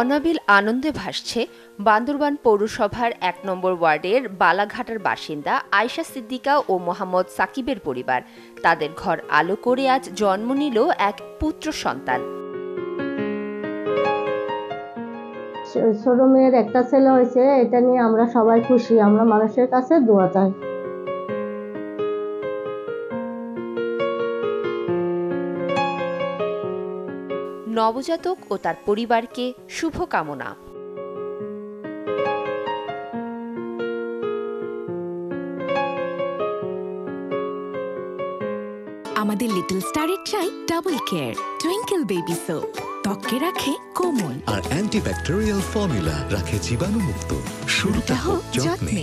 অনাবিল আনন্দে ভাসছে বান্দরবান পৌরসভার ১ নম্বর ওয়ার্ডের বালাঘাটার বাসিন্দা আয়শা সিদ্দিকা ও মোহাম্মদ সাকিবের পরিবার। তাদের ঘর আলো করে আজ জন্ম নিল এক পুত্র সন্তান। ছোট মেয়ের একটা ছেলে হয়েছে, এটা নিয়ে আমরা সবাই খুশি। আমরা মানুষের কাছে দোয়া চাই। নবজাতক ও তার পরিবারকে শুভকামনা। আমাদের লিটল স্টারের চাই double care twinkle baby soap, ত্বককে রাখে কোমল আর অ্যান্টিব্যাকটেরিয়াল ফর্মুলা রাখে জীবাণুমুক্ত। শুরুটা হোক যত্নে।